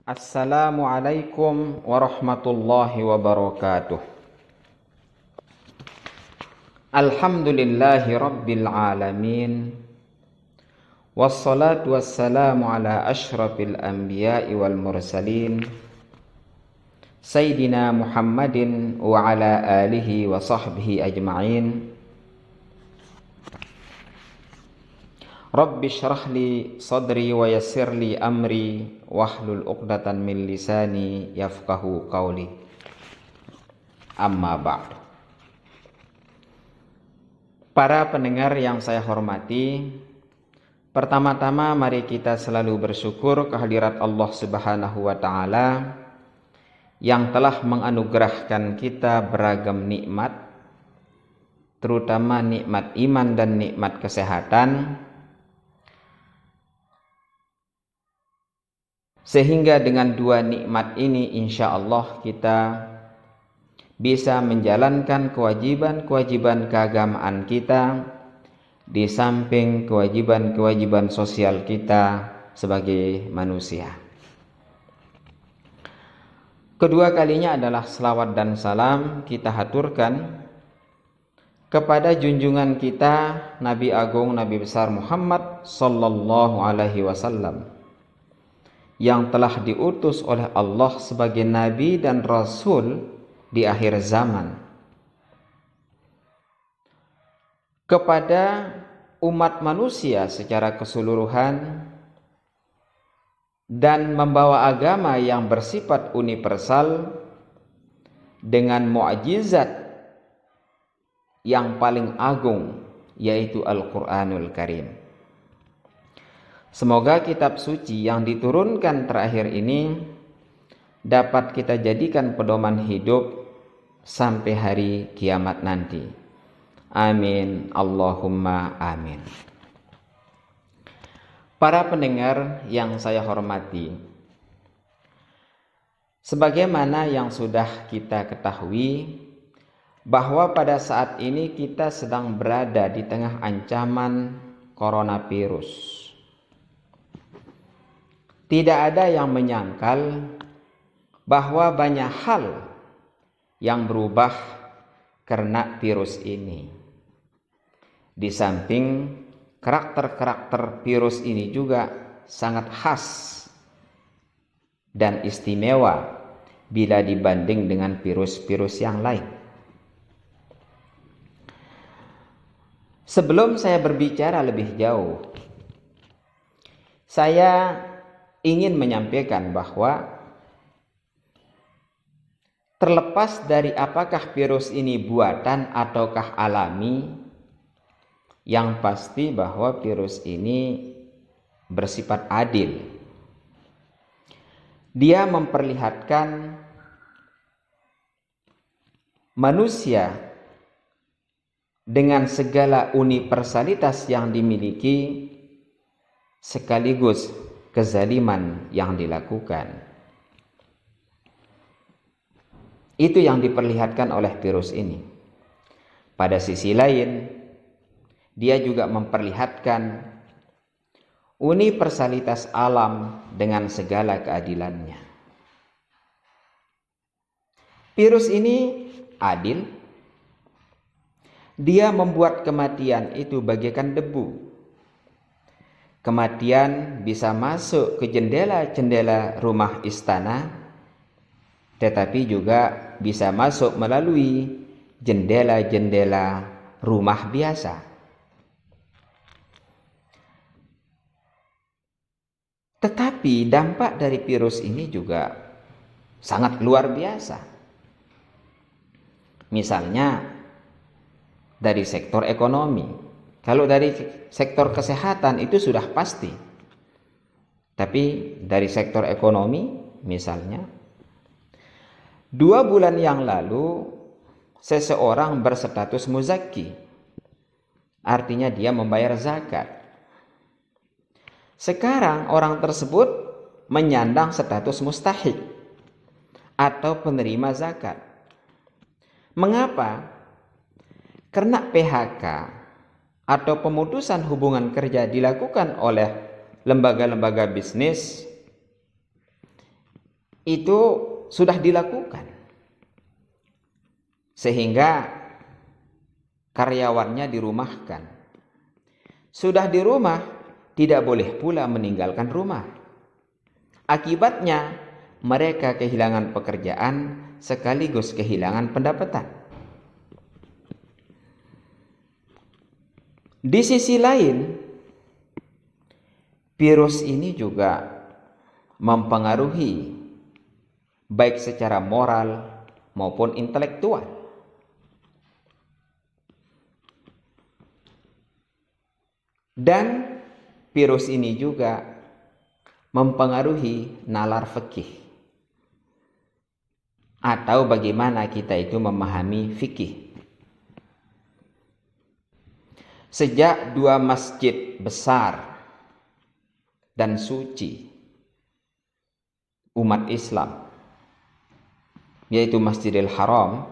Assalamualaikum warahmatullahi wabarakatuh. Alhamdulillahi rabbil alamin. Wassalatu wassalamu ala ashrafil anbiya'i wal mursalin Sayyidina Muhammadin wa ala alihi wa sahbihi ajma'in. Rabbi syrah li sadri wa yassir li amri wahlul uqdatan min lisani yafqahu qawli. Amma ba'd. Para pendengar yang saya hormati, pertama-tama mari kita selalu bersyukur kehadirat Allah Subhanahu wa taala yang telah menganugerahkan kita beragam nikmat, terutama nikmat iman dan nikmat kesehatan, sehingga dengan dua nikmat ini insya Allah kita bisa menjalankan kewajiban-kewajiban keagamaan kita di samping kewajiban-kewajiban sosial kita sebagai manusia. Kedua kalinya adalah selawat dan salam kita haturkan kepada junjungan kita Nabi Agung Nabi Besar Muhammad sallallahu alaihi wasallam yang telah diutus oleh Allah sebagai nabi dan rasul di akhir zaman, kepada umat manusia secara keseluruhan, dan membawa agama yang bersifat universal dengan mukjizat yang paling agung, yaitu Al-Quranul Karim. Semoga kitab suci yang diturunkan terakhir ini dapat kita jadikan pedoman hidup sampai hari kiamat nanti. Amin. Allahumma amin. Para pendengar yang saya hormati, sebagaimana yang sudah kita ketahui bahwa pada saat ini kita sedang berada di tengah ancaman coronavirus. Tidak ada yang menyangkal bahwa banyak hal yang berubah karena virus ini. Di samping karakter-karakter virus ini juga sangat khas dan istimewa bila dibanding dengan virus-virus yang lain. Sebelum saya berbicara lebih jauh, saya ingin menyampaikan bahwa terlepas dari apakah virus ini buatan ataukah alami, yang pasti bahwa virus ini bersifat adil. Dia memperlihatkan manusia dengan segala universalitas yang dimiliki sekaligus kezaliman yang dilakukan. Itu yang diperlihatkan oleh virus ini. Pada sisi lain, dia juga memperlihatkan universalitas alam dengan segala keadilannya. Virus ini adil. Dia membuat kematian itu bagaikan debu. Kematian bisa masuk ke jendela-jendela rumah istana, tetapi juga bisa masuk melalui jendela-jendela rumah biasa. Tetapi dampak dari virus ini juga sangat luar biasa. Misalnya dari sektor ekonomi. Kalau dari sektor kesehatan itu sudah pasti. Tapi dari sektor ekonomi misalnya, 2 bulan yang lalu seseorang berstatus muzaki. Artinya dia membayar zakat. Sekarang orang tersebut menyandang status mustahik atau penerima zakat. Mengapa? Karena PHK atau pemutusan hubungan kerja dilakukan oleh lembaga-lembaga bisnis itu sudah dilakukan, sehingga karyawannya dirumahkan. Sudah di rumah, tidak boleh pula meninggalkan rumah. Akibatnya mereka kehilangan pekerjaan sekaligus kehilangan pendapatan. Di sisi lain, virus ini juga mempengaruhi baik secara moral maupun intelektual. Dan virus ini juga mempengaruhi nalar fikih, atau bagaimana kita itu memahami fikih. Sejak dua masjid besar dan suci umat Islam, yaitu Masjidil Haram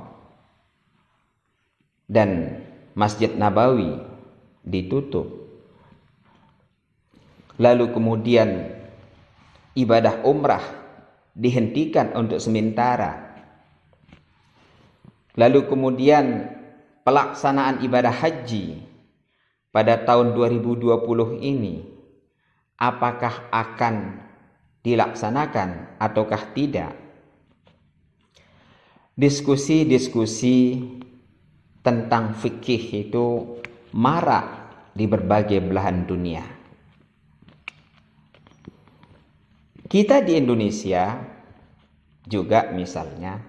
dan Masjid Nabawi, ditutup. Lalu kemudian ibadah umrah dihentikan untuk sementara. Lalu kemudian pelaksanaan ibadah haji pada tahun 2020 ini, apakah akan dilaksanakan ataukah tidak? Diskusi-diskusi tentang fikih itu marak di berbagai belahan dunia. Kita di Indonesia juga misalnya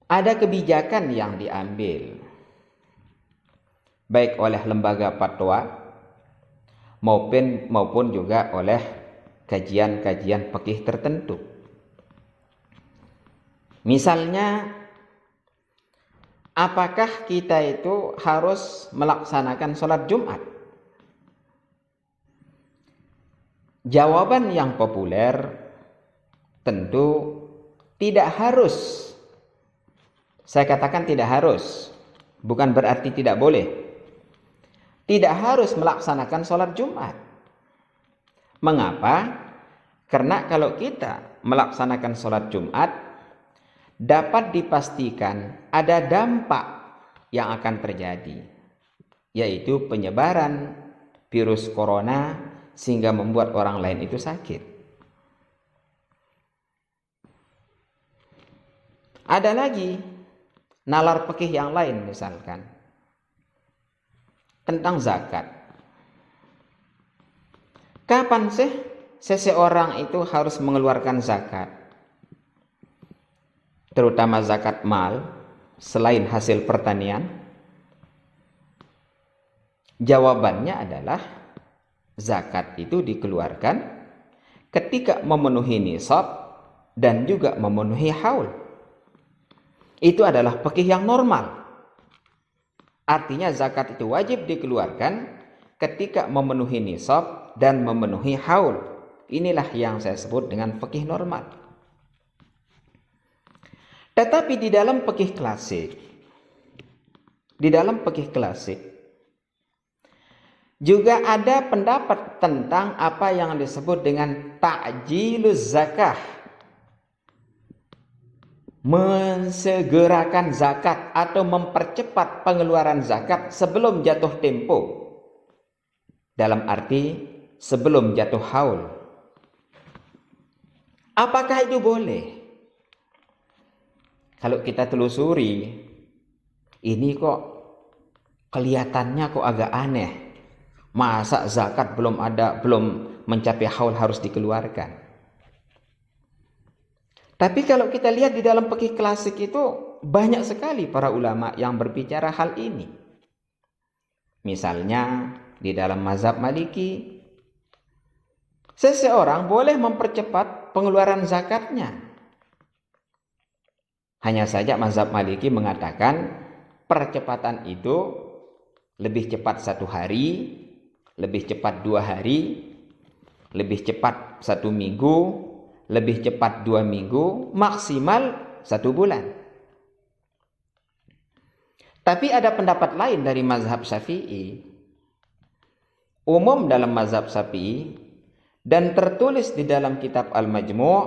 ada kebijakan yang diambil baik oleh lembaga fatwa maupun juga oleh kajian-kajian fikih tertentu. Misalnya, apakah kita itu harus melaksanakan sholat Jumat? Jawaban yang populer tentu tidak harus. Saya katakan tidak harus, bukan berarti tidak boleh. Tidak harus melaksanakan sholat Jumat. Mengapa? Karena kalau kita melaksanakan sholat Jumat, dapat dipastikan ada dampak yang akan terjadi, yaitu penyebaran virus corona sehingga membuat orang lain itu sakit. Ada lagi nalar fikih yang lain, misalkan tentang zakat. Kapan sih seseorang itu harus mengeluarkan zakat? Terutama zakat mal selain hasil pertanian. Jawabannya adalah zakat itu dikeluarkan ketika memenuhi nisab dan juga memenuhi haul. Itu adalah fikih yang normal. Artinya zakat itu wajib dikeluarkan ketika memenuhi nisab dan memenuhi haul. Inilah yang saya sebut dengan fikih normal. Tetapi di dalam fikih klasik, juga ada pendapat tentang apa yang disebut dengan ta'jiluz zakah. Mensegerakan zakat atau mempercepat pengeluaran zakat sebelum jatuh tempo. Dalam arti sebelum jatuh haul. Apakah itu boleh? Kalau kita telusuri, ini kok kelihatannya kok agak aneh. Masa zakat belum mencapai haul harus dikeluarkan? Tapi kalau kita lihat di dalam fikih klasik itu banyak sekali para ulama yang berbicara hal ini. Misalnya di dalam mazhab Maliki, seseorang boleh mempercepat pengeluaran zakatnya. Hanya saja mazhab Maliki mengatakan percepatan itu lebih cepat 1 hari, lebih cepat 2 hari, lebih cepat 1 minggu, lebih cepat 2 minggu, maksimal 1 bulan. Tapi ada pendapat lain dari mazhab Syafi'i. Umum dalam mazhab Syafi'i, Dan tertulis di dalam kitab Al-Majmu',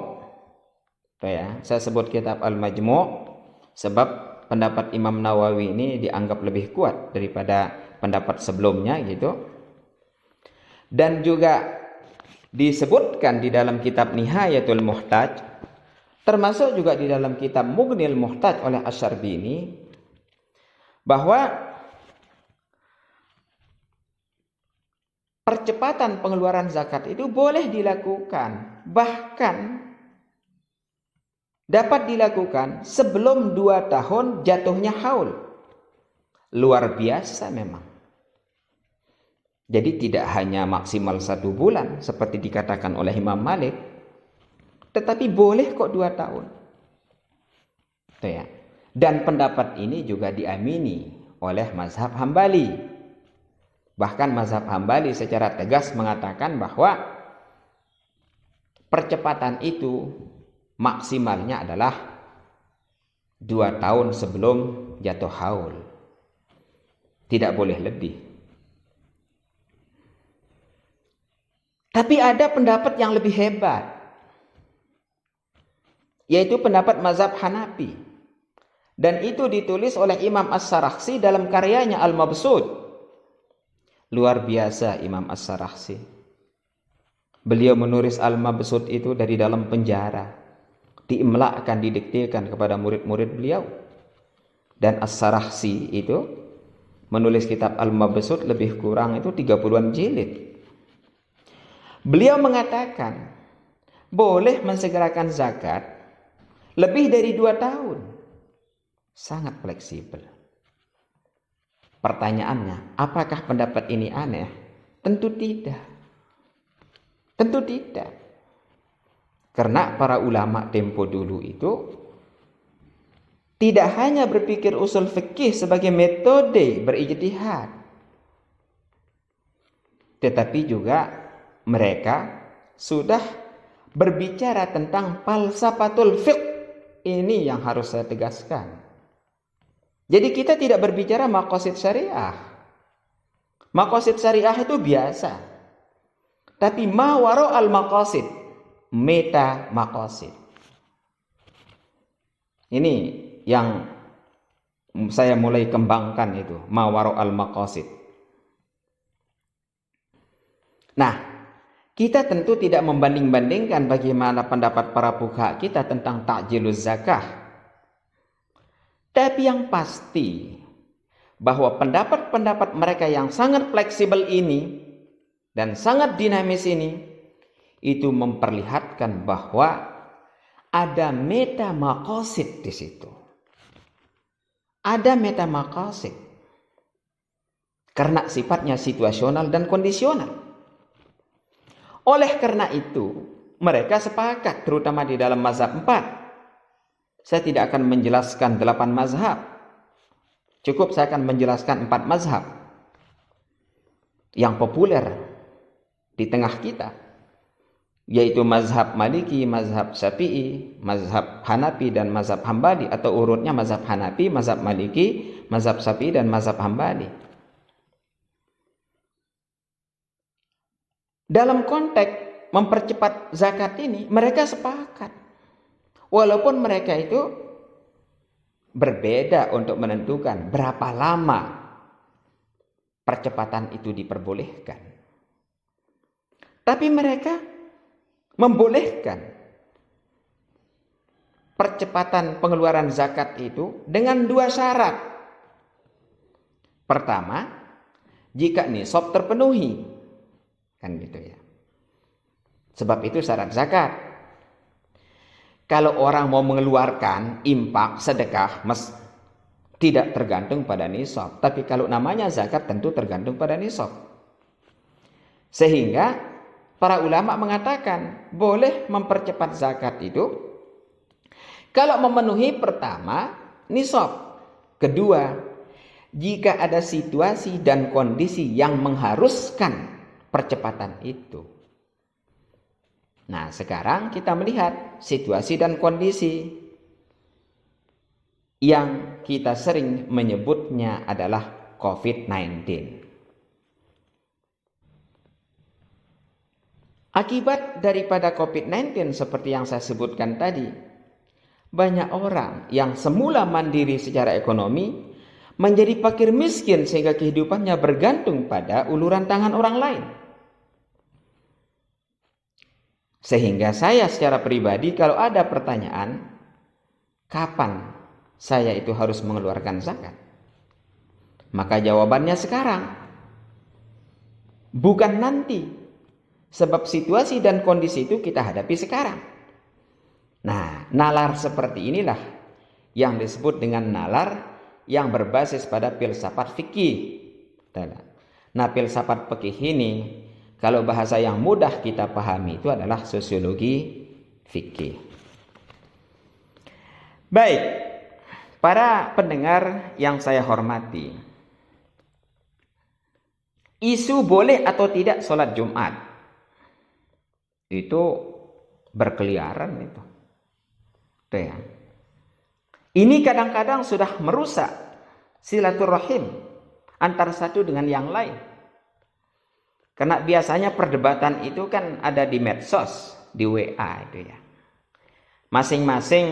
ya, saya sebut kitab Al-Majmu' sebab pendapat Imam Nawawi ini dianggap lebih kuat daripada pendapat sebelumnya gitu. Dan juga disebutkan di dalam kitab Nihayatul Muhtaj, termasuk juga di dalam kitab Mughnil Muhtaj oleh Asy-Syarbini, bahwa percepatan pengeluaran zakat itu boleh dilakukan, bahkan dapat dilakukan sebelum 2 tahun jatuhnya haul. Luar biasa memang. Jadi tidak hanya maksimal 1 bulan seperti dikatakan oleh Imam Malik, tetapi boleh kok 2 tahun. Itu ya. Dan pendapat ini juga diamini oleh mazhab Hambali. Bahkan mazhab Hambali secara tegas mengatakan bahwa percepatan itu maksimalnya adalah 2 tahun sebelum jatuh haul. Tidak boleh lebih. Tapi ada pendapat yang lebih hebat, yaitu pendapat mazhab Hanafi. Dan itu ditulis oleh Imam As-Sarakhsi dalam karyanya Al-Mabsut. Luar biasa Imam As-Sarakhsi. Beliau menulis Al-Mabsut itu dari dalam penjara. Diimlakkan, didiktekan kepada murid-murid beliau. Dan As-Sarakhsi itu menulis kitab Al-Mabsut lebih kurang itu 30-an jilid. Beliau mengatakan boleh mensegerakan zakat lebih dari 2 tahun. Sangat fleksibel. Pertanyaannya, apakah pendapat ini aneh? Tentu tidak. Tentu tidak. Karena para ulama tempo dulu itu tidak hanya berpikir usul fikih sebagai metode berijtihad, tetapi juga mereka sudah berbicara tentang falsafatul fiqh. Ini yang harus saya tegaskan. Jadi kita tidak berbicara maqasid syariah. Maqasid syariah itu biasa. Tapi ma wara'al maqasid, meta maqasid. Ini yang saya mulai kembangkan itu, ma wara'al maqasid. Nah, kita tentu tidak membanding-bandingkan bagaimana pendapat para fuqaha kita tentang ta'jiluz zakah. Tapi yang pasti bahwa pendapat-pendapat mereka yang sangat fleksibel ini dan sangat dinamis ini itu memperlihatkan bahwa ada meta maqasid di situ. Ada meta maqasid. Karena sifatnya situasional dan kondisional. Oleh karena itu, mereka sepakat terutama di dalam mazhab 4. Saya tidak akan menjelaskan 8 mazhab. Cukup saya akan menjelaskan 4 mazhab yang populer di tengah kita, yaitu mazhab Maliki, mazhab Syafi'i, mazhab Hanafi, dan mazhab Hambali, atau urutnya mazhab Hanafi, mazhab Maliki, mazhab Syafi'i, dan mazhab Hambali. Dalam konteks mempercepat zakat ini, mereka sepakat. Walaupun mereka itu berbeda untuk menentukan berapa lama percepatan itu diperbolehkan. Tapi mereka membolehkan percepatan pengeluaran zakat itu dengan 2 syarat. Pertama, jika nisab terpenuhi. Kan gitu ya. Sebab itu syarat zakat. Kalau orang mau mengeluarkan infak, sedekah, tidak tergantung pada nisab. Tapi kalau namanya zakat tentu tergantung pada nisab. Sehingga para ulama mengatakan boleh mempercepat zakat itu kalau memenuhi pertama nisab. Kedua, jika ada situasi dan kondisi yang mengharuskan percepatan itu. Nah, sekarang kita melihat situasi dan kondisi yang kita sering menyebutnya adalah COVID-19. Akibat daripada COVID-19 seperti yang saya sebutkan tadi, banyak orang yang semula mandiri secara ekonomi menjadi fakir miskin sehingga kehidupannya bergantung pada uluran tangan orang lain. Sehingga saya secara pribadi kalau ada pertanyaan, kapan saya itu harus mengeluarkan zakat? Maka jawabannya sekarang, bukan nanti. Sebab situasi dan kondisi itu kita hadapi sekarang. Nah, nalar seperti inilah yang disebut dengan nalar yang berbasis pada filsafat fikih. Nah, filsafat fikih ini kalau bahasa yang mudah kita pahami itu adalah sosiologi fikih. Baik, para pendengar yang saya hormati, isu boleh atau tidak sholat Jumat itu berkeliaran itu. Ya. Ini kadang-kadang sudah merusak silaturahim antara satu dengan yang lain. Karena biasanya perdebatan itu kan ada di medsos, di WA itu ya. Masing-masing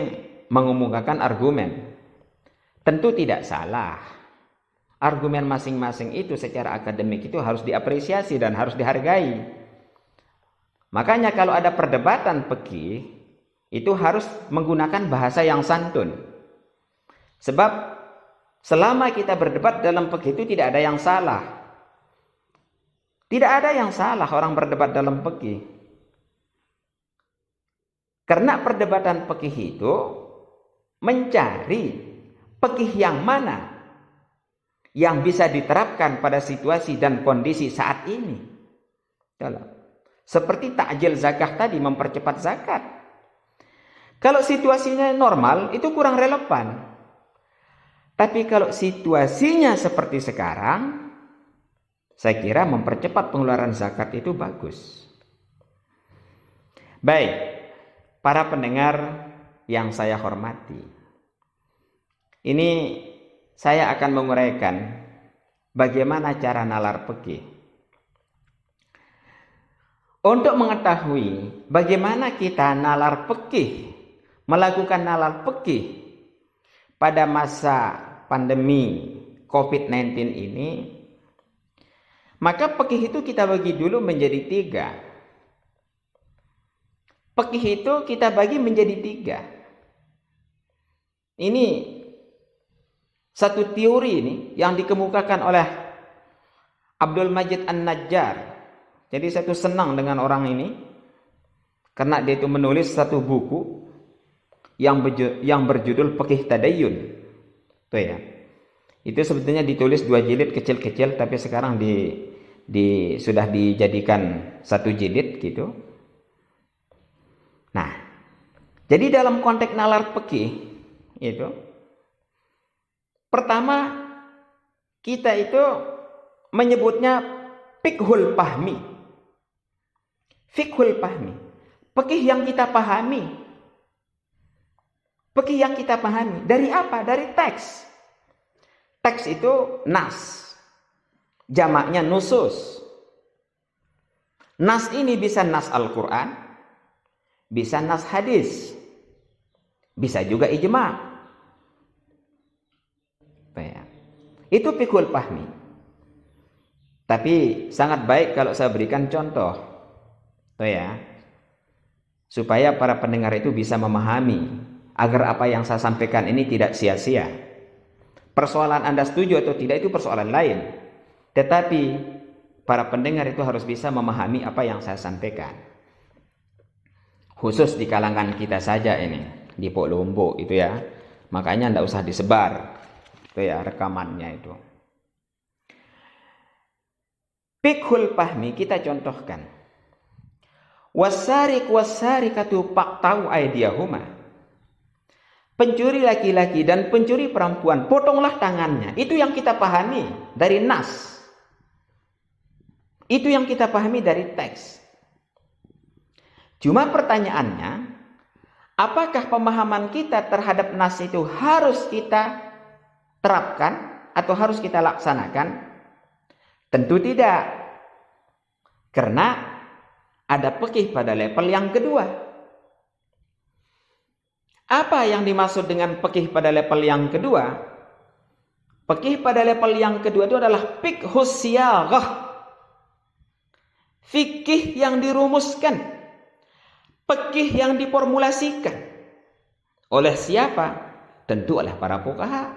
mengemukakan argumen. Tentu tidak salah. Argumen masing-masing itu secara akademik itu harus diapresiasi dan harus dihargai. Makanya kalau ada perdebatan fikih itu harus menggunakan bahasa yang santun. Sebab selama kita berdebat dalam fikih itu tidak ada yang salah. Tidak ada yang salah orang berdebat dalam fikih. Karena perdebatan fikih itu mencari fikih yang mana yang bisa diterapkan pada situasi dan kondisi saat ini. Seperti takjil zakat tadi, mempercepat zakat. Kalau situasinya normal, itu kurang relevan. Tapi kalau situasinya seperti sekarang, saya kira mempercepat pengeluaran zakat itu bagus. Baik, para pendengar yang saya hormati. Ini saya akan menguraikan bagaimana cara nalar fikih. Untuk mengetahui bagaimana kita nalar fikih, melakukan nalar fikih pada masa pandemi COVID-19 ini, maka fikih itu kita bagi dulu menjadi 3. Fikih itu kita bagi menjadi 3. Ini satu teori ini yang dikemukakan oleh Abdul Majid An-Najjar. Jadi saya tuh senang dengan orang ini karena dia itu menulis satu buku yang berjudul Fiqh Tadayyun. Tuh ya. Itu sebetulnya ditulis 2 jilid kecil-kecil tapi sekarang sudah dijadikan 1 jilid gitu. Nah, jadi dalam konteks nalar fikih itu pertama kita itu menyebutnya fiqhul fahmi. Fiqhul fahmi, fikih yang kita pahami. Fikih yang kita pahami dari apa? Dari teks. Teks itu nas. Jamaknya nusus. Nas ini bisa nas Al-Quran, bisa nas hadis, bisa juga ijma'. Itu fiqhul fahmi. Tapi sangat baik kalau saya berikan contoh. Tuh ya, supaya para pendengar itu bisa memahami agar apa yang saya sampaikan ini tidak sia-sia. Persoalan Anda setuju atau tidak itu persoalan lain, tetapi para pendengar itu harus bisa memahami apa yang saya sampaikan. Khusus di kalangan kita saja ini di Pok Lombok itu ya, makanya tidak usah disebar itu ya rekamannya itu. Fiqhul fahmi kita contohkan. Wasariq wasariqatu faqta'u aydiyahuma. Pencuri laki-laki dan pencuri perempuan, potonglah tangannya. Itu yang kita pahami dari nas. Itu yang kita pahami dari teks. Cuma pertanyaannya, apakah pemahaman kita terhadap nas itu harus kita terapkan atau harus kita laksanakan? Tentu tidak. Karena ada fikih pada level yang kedua. Apa yang dimaksud dengan fikih pada level yang kedua? Fikih pada level yang kedua itu adalah fiqhus siyaghah. Fikih yang dirumuskan, fikih yang diformulasikan. Oleh siapa? Tentu oleh para fuqaha.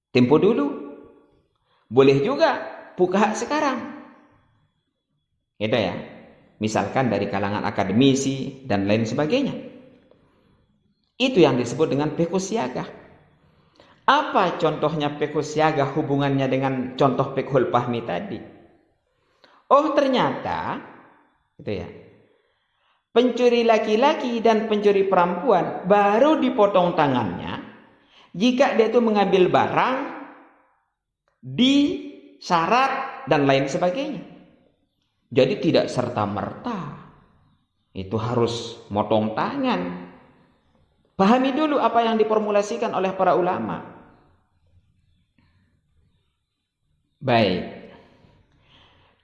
Tempo dulu. Boleh juga fuqaha sekarang. Itu ya. Misalkan dari kalangan akademisi dan lain sebagainya. Itu yang disebut dengan fiqhus siyaghah. Apa contohnya fiqhus siyaghah hubungannya dengan contoh fiqhul fahmi tadi? Oh, ternyata itu ya. Pencuri laki-laki dan pencuri perempuan baru dipotong tangannya jika dia itu mengambil barang di syarat dan lain sebagainya. Jadi tidak serta-merta itu harus motong tangan. Pahami dulu apa yang diformulasikan oleh para ulama. Baik.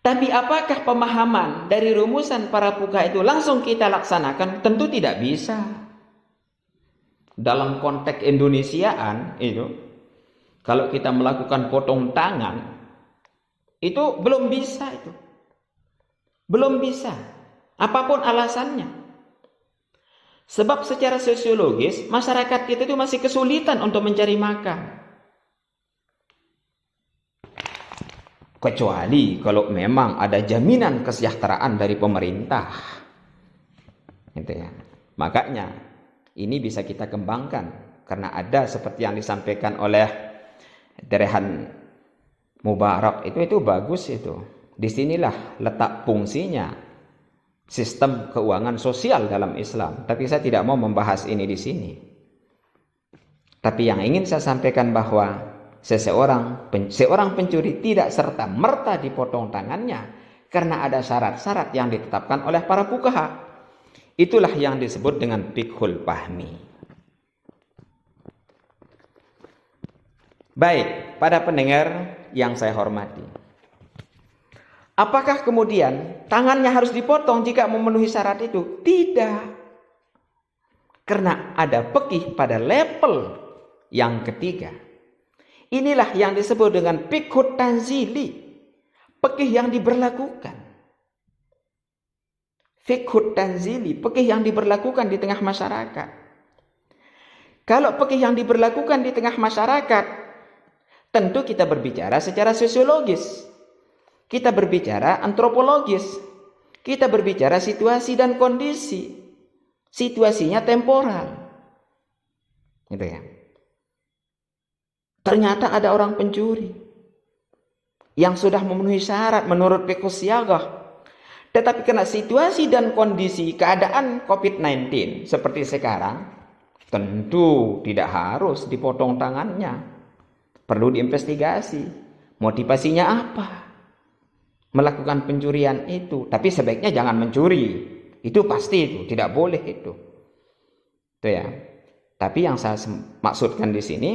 Tapi apakah pemahaman dari rumusan para fuqaha itu langsung kita laksanakan? Tentu tidak bisa. Dalam konteks Indonesiaan itu, kalau kita melakukan potong tangan, itu belum bisa itu. Belum bisa. Apapun alasannya. Sebab secara sosiologis, masyarakat kita itu masih kesulitan untuk mencari makan. Kecuali kalau memang ada jaminan kesejahteraan dari pemerintah. Gitu ya. Makanya ini bisa kita kembangkan karena ada seperti yang disampaikan oleh Derehan Mubarak itu bagus itu. Disinilah letak fungsinya sistem keuangan sosial dalam Islam. Tapi saya tidak mau membahas ini di sini. Tapi yang ingin saya sampaikan bahwa seorang pencuri tidak serta merta dipotong tangannya karena ada syarat-syarat yang ditetapkan oleh para fuqaha. Itulah yang disebut dengan fiqhul fahmi. Baik, para pendengar yang saya hormati. Apakah kemudian tangannya harus dipotong jika memenuhi syarat itu? Tidak. Karena ada fikih pada level yang ketiga. Inilah yang disebut dengan fiqhut tanzili. Fikih yang diberlakukan. Fiqhut tanzili, fikih yang diberlakukan di tengah masyarakat. Kalau fikih yang diberlakukan di tengah masyarakat, tentu kita berbicara secara sosiologis. Kita berbicara antropologis. Kita berbicara situasi dan kondisi. Situasinya temporal. Gitu ya. Ternyata ada orang pencuri yang sudah memenuhi syarat menurut fiqhus siyaghah. Tetapi karena situasi dan kondisi keadaan COVID-19 seperti sekarang, tentu tidak harus dipotong tangannya. Perlu diinvestigasi. Motivasinya apa? Melakukan pencurian itu. Tapi sebaiknya jangan mencuri. Itu pasti itu. Tidak boleh itu. Itu ya. Tapi yang saya maksudkan di sini,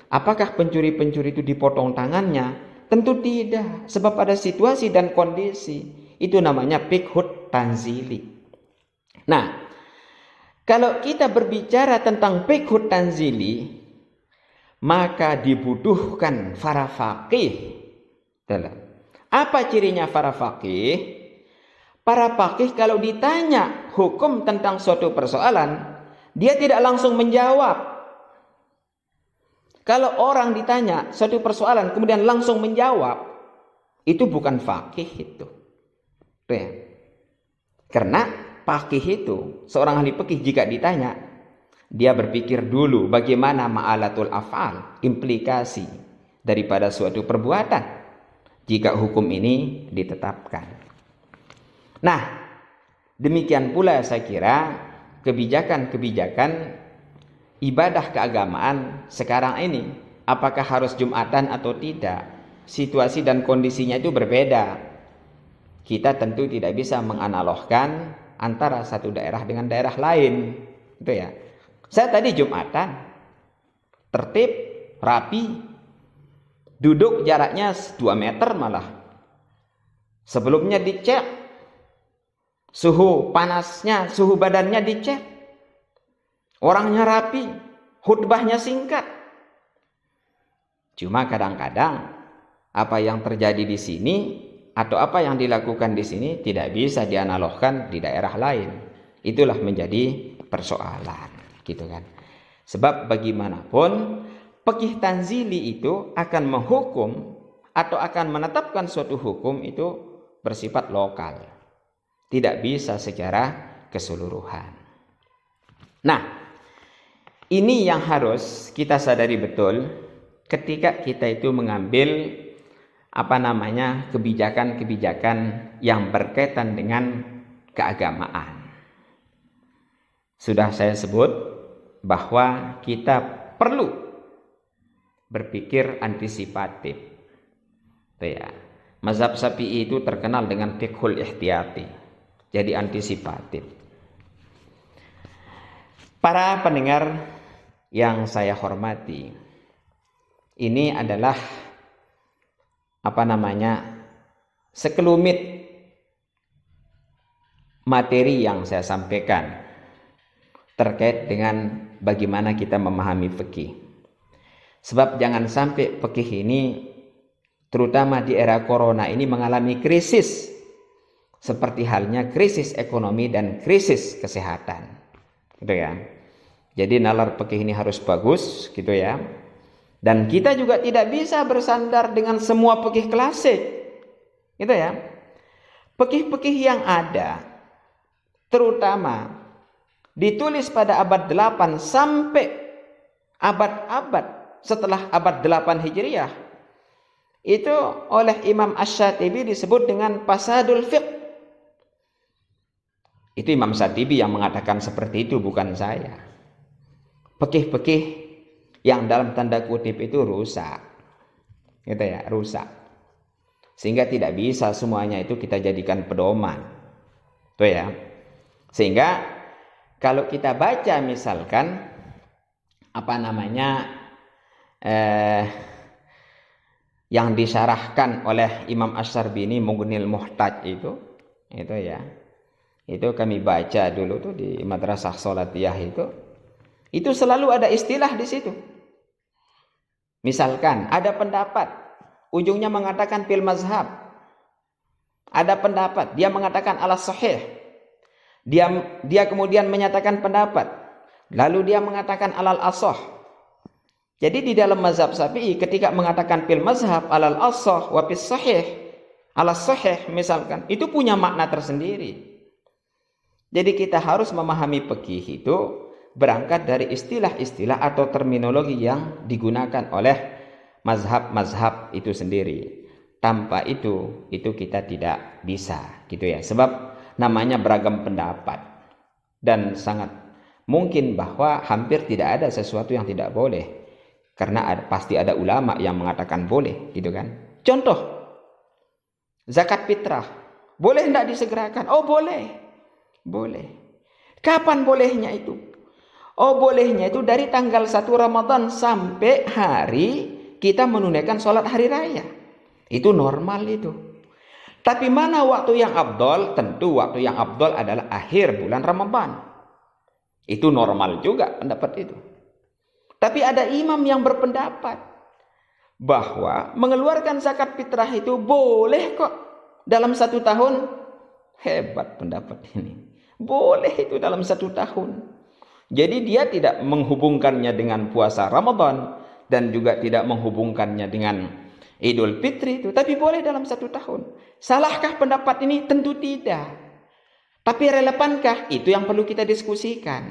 apakah pencuri-pencuri itu dipotong tangannya? Tentu tidak. Sebab ada situasi dan kondisi. Itu namanya fiqhut tanzili. Nah, kalau kita berbicara tentang fiqhut tanzili, maka dibutuhkan para faqih. Apa cirinya para faqih? Para faqih kalau ditanya hukum tentang suatu persoalan, dia tidak langsung menjawab. Kalau orang ditanya suatu persoalan kemudian langsung menjawab, itu bukan faqih itu. Ya. Karena faqih itu, seorang ahli fikih jika ditanya, dia berpikir dulu bagaimana ma'alatul af'al, implikasi daripada suatu perbuatan jika hukum ini ditetapkan. Nah, demikian pula saya kira kebijakan-kebijakan ibadah keagamaan sekarang ini, apakah harus Jumatan atau tidak, situasi dan kondisinya itu berbeda. Kita tentu tidak bisa menganalogkan antara satu daerah dengan daerah lain, gitu ya. Saya tadi Jumatan, tertib, rapi, duduk jaraknya 2 meter malah. Sebelumnya dicek suhu panasnya, suhu badannya dicek, orangnya rapi, khutbahnya singkat. Cuma kadang-kadang apa yang terjadi di sini atau apa yang dilakukan di sini tidak bisa dianalogkan di daerah lain. Itulah menjadi persoalan, gitu kan. Sebab bagaimanapun fiqih tanzili itu akan menghukum atau akan menetapkan suatu hukum itu bersifat lokal, tidak bisa secara keseluruhan. Nah, ini yang harus kita sadari betul ketika kita itu mengambil kebijakan-kebijakan yang berkaitan dengan keagamaan. Sudah saya sebut bahwa kita perlu berpikir antisipatif. Ya. Mazhab Syafi'i itu terkenal dengan fiqhul ihtiyati. Jadi antisipatif. Para pendengar yang saya hormati, ini adalah sekelumit materi yang saya sampaikan terkait dengan bagaimana kita memahami fikih. Sebab jangan sampai fikih ini, terutama di era corona ini, mengalami krisis seperti halnya krisis ekonomi dan krisis kesehatan, gitu ya. Jadi nalar fikih ini harus bagus, gitu ya. Dan kita juga tidak bisa bersandar dengan semua fikih klasik, gitu ya. Fikih-fikih yang ada, terutama ditulis pada abad 8 sampai abad-abad setelah abad 8 Hijriah, itu oleh Imam Asy-Syatibi disebut dengan fasadul fiqh. Itu Imam Syatibi yang mengatakan seperti itu, bukan saya. Fikih-fikih yang dalam tanda kutip itu rusak, gitu ya, rusak, sehingga tidak bisa semuanya itu kita jadikan pedoman, tuh ya. Sehingga kalau kita baca misalkan yang disyarahkan oleh Imam Asy-Syarbini Mughnil Muhtaj itu ya, itu kami baca dulu tuh di Madrasah Sholatiyah itu selalu ada istilah di situ. Misalkan ada pendapat, ujungnya mengatakan fil mazhab. Ada pendapat, dia mengatakan ala sahih. Dia kemudian menyatakan pendapat, lalu dia mengatakan alal ashah. Jadi di dalam mazhab Syafi'i ketika mengatakan fil mazhab alal ashah wa fis sahih ala sahih misalkan, itu punya makna tersendiri. Jadi kita harus memahami fikih itu berangkat dari istilah-istilah atau terminologi yang digunakan oleh mazhab-mazhab itu sendiri. Tanpa itu kita tidak bisa, gitu ya. Sebab namanya beragam pendapat, dan sangat mungkin bahwa hampir tidak ada sesuatu yang tidak boleh, karena pasti ada ulama yang mengatakan boleh, gitu kan. Contoh, zakat fitrah boleh tidak disegerakan? Oh boleh. Kapan bolehnya itu? Oh bolehnya itu dari tanggal 1 Ramadan sampai hari kita menunaikan sholat hari raya. Itu normal itu. Tapi mana waktu yang afdol? Tentu waktu yang afdol adalah akhir bulan Ramadan. Itu normal juga pendapat itu. Tapi ada imam yang berpendapat bahwa mengeluarkan zakat fitrah itu boleh kok dalam 1 tahun. Hebat pendapat ini. Boleh itu dalam 1 tahun. Jadi dia tidak menghubungkannya dengan puasa Ramadan dan juga tidak menghubungkannya dengan Idul Fitri itu, tapi boleh dalam 1 tahun. Salahkah pendapat ini? Tentu tidak. Tapi relevankah? Itu yang perlu kita diskusikan.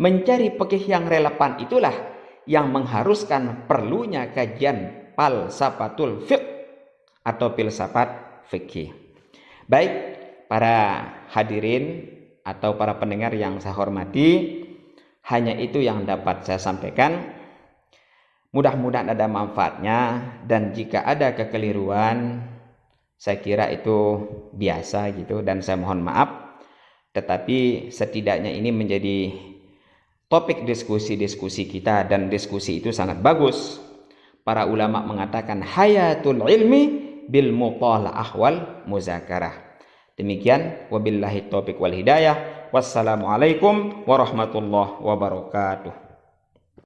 Mencari fikih yang relevan itulah yang mengharuskan perlunya kajian falsafatul fiqh atau filsafat fikih. Baik para hadirin atau para pendengar yang saya hormati, hanya itu yang dapat saya sampaikan. Mudah-mudahan ada manfaatnya, dan jika ada kekeliruan saya kira itu biasa gitu, dan saya mohon maaf. Tetapi setidaknya ini menjadi topik diskusi-diskusi kita, dan diskusi itu sangat bagus. Para ulama mengatakan hayatul ilmi bil mutala'ah wal muzakarah. Demikian, wabillahi taufiq wal hidayah. Wassalamualaikum warahmatullahi wabarakatuh.